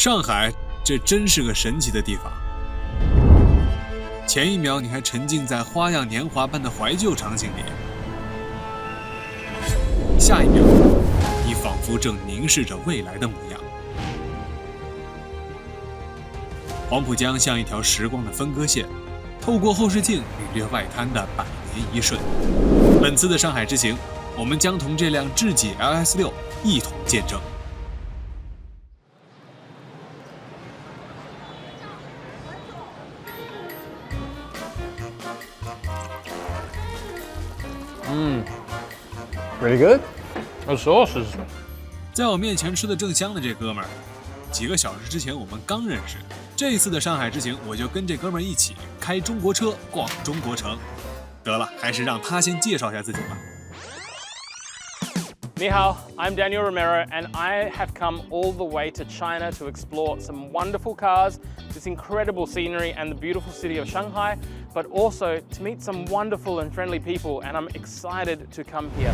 上海，这真是个神奇的地方。前一秒你还沉浸在花样年华般的怀旧场景里，下一秒你仿佛正凝视着未来的模样。黄浦江像一条时光的分割线，透过后视镜领略外滩的百年一瞬。本次的上海之行，我们将同这辆智己 LS6 一同见证。Pretty good. The sauce is. 在我面前吃的正香的这哥们儿，几个小时之前我们刚认识。这一次的上海之行，我就跟这哥们儿一起开中国车逛中国城。得了，还是让他先介绍一下自己吧。Ni hao, I'm Daniel Romero, and I have come all the way to China to explore some wonderful cars, this incredible scenery, and the beautiful city of Shanghai, but also to meet some wonderful and friendly people, and I'm excited to come here.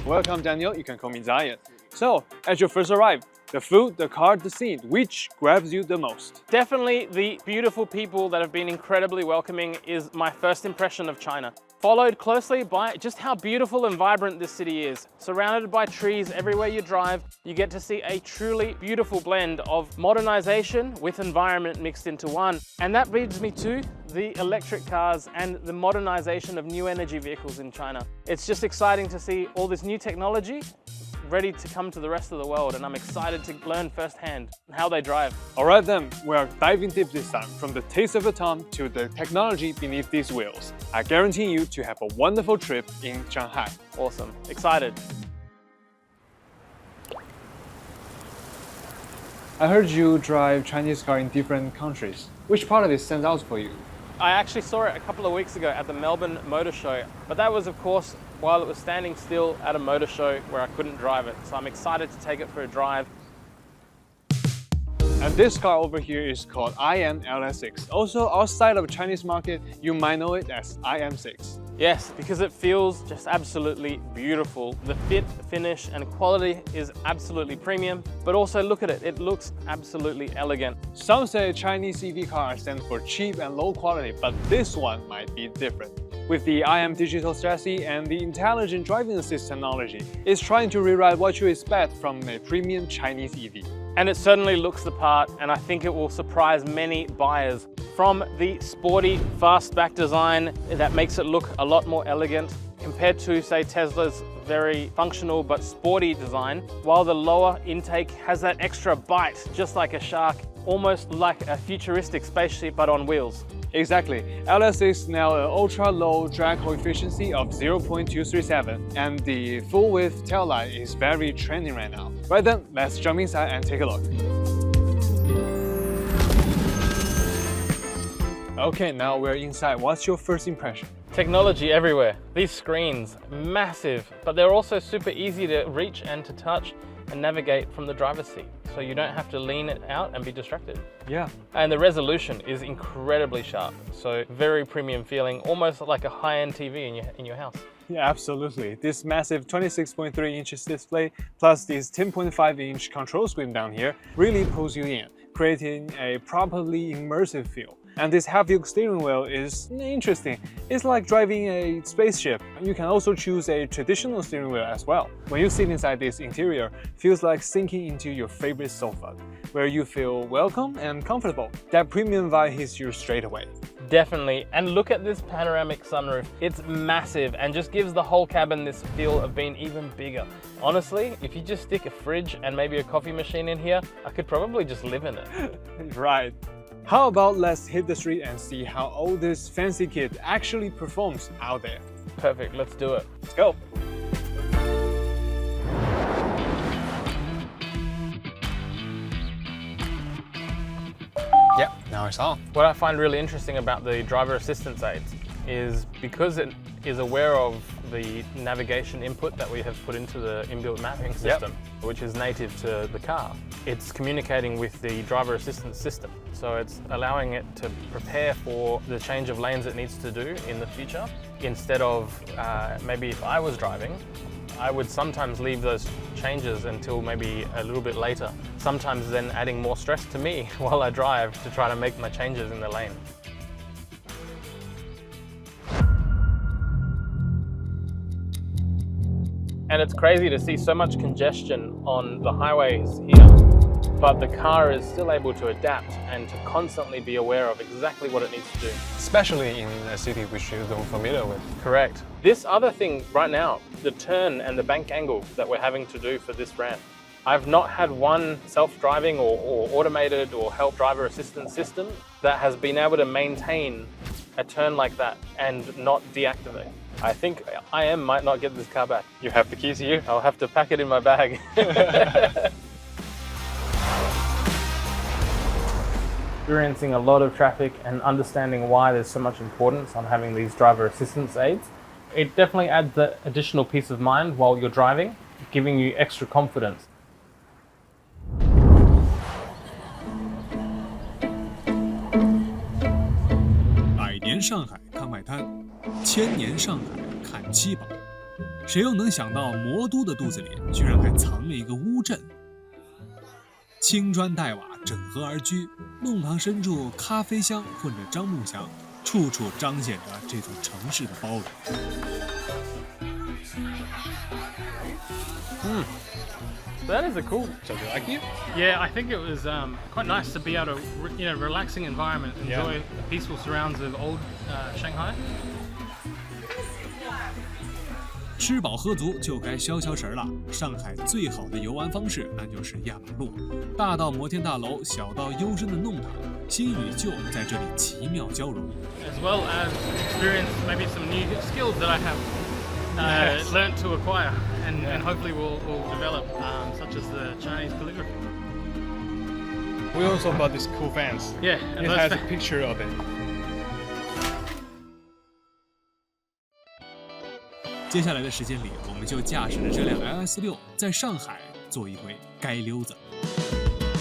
Welcome, Daniel. You can call me Zion. So, as you first arrive, the food, the car, the scene, which grabs you the most? Definitely the beautiful people that have been incredibly welcoming is my first impression of China. Followed closely by just how beautiful and vibrant this city is. Surrounded by trees everywhere you drive, you get to see a truly beautiful blend of modernization with environment mixed into one. And that leads me to the electric cars and the modernization of new energy vehicles in China. It's just exciting to see all this new technology ready to come to the rest of the world, and I'm excited to learn firsthand how they drive. Alright then, we are diving deep this time, from the taste of the tongue to the technology beneath these wheels. I guarantee you to have a wonderful trip in Shanghai. Awesome. Excited. I heard you drive Chinese car in different countries. Which part of it stands out for you? I actually saw it a couple of weeks ago at the Melbourne Motor Show, but that was of course while it was standing still at a motor show where I couldn't drive it. So I'm excited to take it for a drive. And this car over here is called IM LS6. Also outside of the Chinese market, you might know it as IM6. Yes, because it feels just absolutely beautiful. The fit, finish, and quality is absolutely premium, but also look at it, it looks absolutely elegant. Some say Chinese EV cars stand for cheap and low quality, but this one might be different. With the IM digital chassis and the intelligent driving assist technology, it's trying to rewrite what you expect from a premium Chinese EV. And it certainly looks the part, and I think it will surprise many buyers. From the sporty, fastback design that makes it look a lot more elegant compared to, say, Tesla's very functional but sporty design, while the lower intake has that extra bite, just like a shark, almost like a futuristic spaceship but on wheels. Exactly. LS6 now an ultra-low drag coefficient of 0.237, and the full-width taillight is very trending right now. Right then, let's jump inside and take a look. Okay, now we're inside. What's your first impression? Technology everywhere. These screens, massive, but they're also super easy to reach and to touch and navigate from the driver's seat, so you don't have to lean it out and be distracted. Yeah. And the resolution is incredibly sharp, so very premium feeling, almost like a high-end TV in your house. Yeah, absolutely. This massive 26.3 inches display plus this 10.5 inch control screen down here really pulls you in, creating a properly immersive feel. And this half-yoke steering wheel is interesting. It's like driving a spaceship. You can also choose a traditional steering wheel as well. When you sit inside this interior, it feels like sinking into your favorite sofa, where you feel welcome and comfortable. That premium vibe hits you straight away. Definitely, and look at this panoramic sunroof. It's massive and just gives the whole cabin this feel of being even bigger. Honestly, if you just stick a fridge and maybe a coffee machine in here, I could probably just live in it. Right. How about let's hit the street and see how all this fancy kit actually performs out there. Perfect, let's do it. Let's go. Yep, now it's on. What I find really interesting about the driver assistance aids is because it is aware of the navigation input that we have put into the inbuilt mapping system, which is native to the car. It's communicating with the driver assistance system. So it's allowing it to prepare for the change of lanes it needs to do in the future. Instead of maybe if I was driving, I would sometimes leave those changes until maybe a little bit later, sometimes then adding more stress to me while I drive to try to make my changes in the lane. And it's crazy to see so much congestion on the highways here, but the car is still able to adapt and to constantly be aware of exactly what it needs to do. Especially in a city which you don't familiar with. Correct. This other thing right now, the turn and the bank angle that we're having to do for this ramp, I've not had one self-driving or automated or help driver assistance system that has been able to maintain a turn like that and not deactivate. I think IM might not get this car back. You have the keys here? I'll have to pack it in my bag. Experiencing a lot of traffic and understanding why there's so much importance on having these driver assistance aids. It definitely adds the additional peace of mind while you're driving, giving you extra confidence. 百年上海看外滩，千年上海看七宝。谁又能想到魔都的肚子里居然还藏了一个乌镇？青砖黛瓦整合而居，弄堂深处咖啡香混着樟木香，处处彰显着这座城市的包容。That is a cool. So do you like it? Yeah, I think it was quite nice to be able to, relaxing environment, enjoy the peaceful surrounds of old Shanghai. 吃饱喝足就该消消食了。上海最好的游玩方式，那就是压马路，大到摩天大楼，小到幽深的弄堂，新与旧在这里奇妙交融。As well as experience maybe some new skills that I have learnt to acquire and hopefully will develop, such as the Chinese calligraphy. We also bought this cool fence. Yeah, and It those has a picture of it. 接下来的时间里，我们就驾驶着这辆 LS6 在上海做一回街溜子。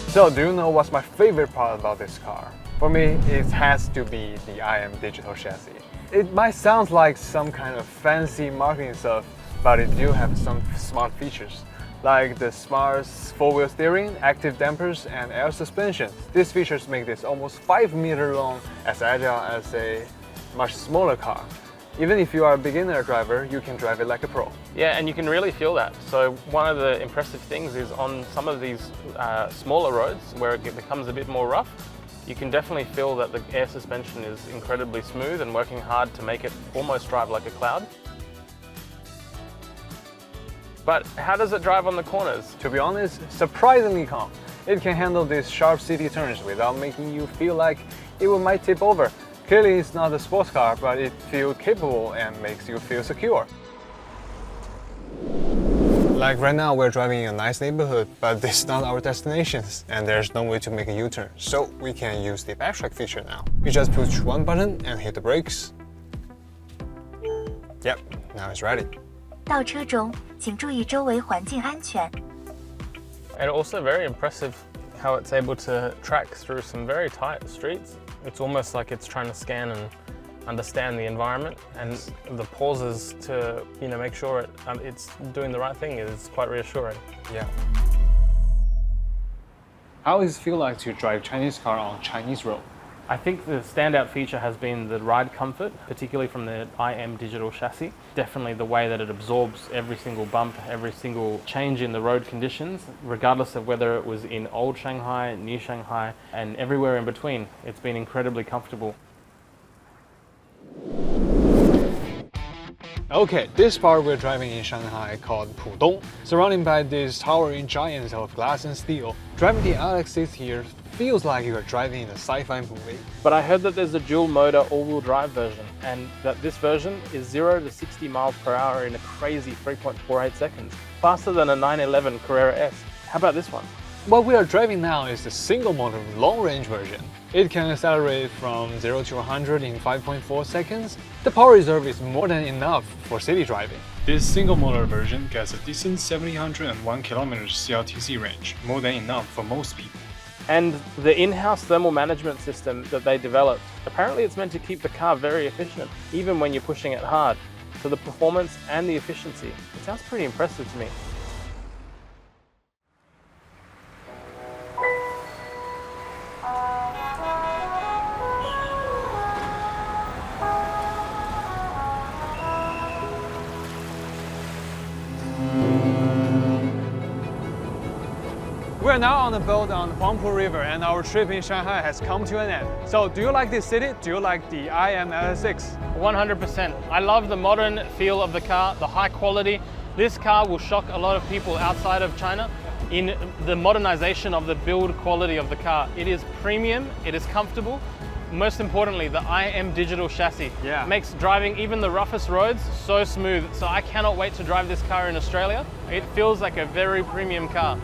So, do you know what's my favorite part about this car? For me, it has to be the IM digital chassis. It might sound like some kind of fancy marketing stuff, but it do have some smart features, like the smart four-wheel steering, active dampers, and air suspension. These features make this almost 5 meters long, as agile as a much smaller car. Even if you are a beginner driver, you can drive it like a pro. Yeah, and you can really feel that. So one of the impressive things is on some of these smaller roads where it becomes a bit more rough, you can definitely feel that the air suspension is incredibly smooth and working hard to make it almost drive like a cloud. But how does it drive on the corners? To be honest, surprisingly calm. It can handle these sharp city turns without making you feel like it might tip over. Clearly, it's not a sports car, but it feels capable and makes you feel secure. Like right now, we're driving in a nice neighborhood, but this is not our destinations, and there's no way to make a U-turn, so we can use the backtrack feature now. You just push one button and hit the brakes. Yep, now it's ready. 倒车中，请注意周围环境安全。 And also very impressive how it's able to track through some very tight streets. It's almost like it's trying to scan and understand the environment, and the pauses to make sure it's doing the right thing is quite reassuring. Yeah. How does it feel like to drive Chinese car on Chinese road? I think the standout feature has been the ride comfort, particularly from the IM digital chassis. Definitely the way that it absorbs every single bump, every single change in the road conditions, regardless of whether it was in old Shanghai, new Shanghai, and everywhere in between. It's been incredibly comfortable. Okay, this part we're driving in Shanghai called Pudong, surrounded by these towering giants of glass and steel. Driving the LS6 here feels like you are driving in a sci-fi movie. But I heard that there's a dual motor all-wheel drive version, and that this version is 0 to 60 miles per hour in a crazy 3.48 seconds, faster than a 911 Carrera S. How about this one? What we are driving now is the single-motor long-range version. It can accelerate from 0 to 100 in 5.4 seconds. The power reserve is more than enough for city driving. This single-motor version gets a decent 701 km CLTC range, more than enough for most people. And the in-house thermal management system that they developed, apparently it's meant to keep the car very efficient, even when you're pushing it hard. to the performance and the efficiency. It sounds pretty impressive to me. We're now on the boat on Huangpu River and our trip in Shanghai has come to an end. So do you like this city? Do you like the IM LS6? 100%. I love the modern feel of the car, the high quality. This car will shock a lot of people outside of China in the modernization of the build quality of the car. It is premium, it is comfortable. Most importantly, the IM digital chassis makes driving even the roughest roads so smooth. So I cannot wait to drive this car in Australia. It feels like a very premium car.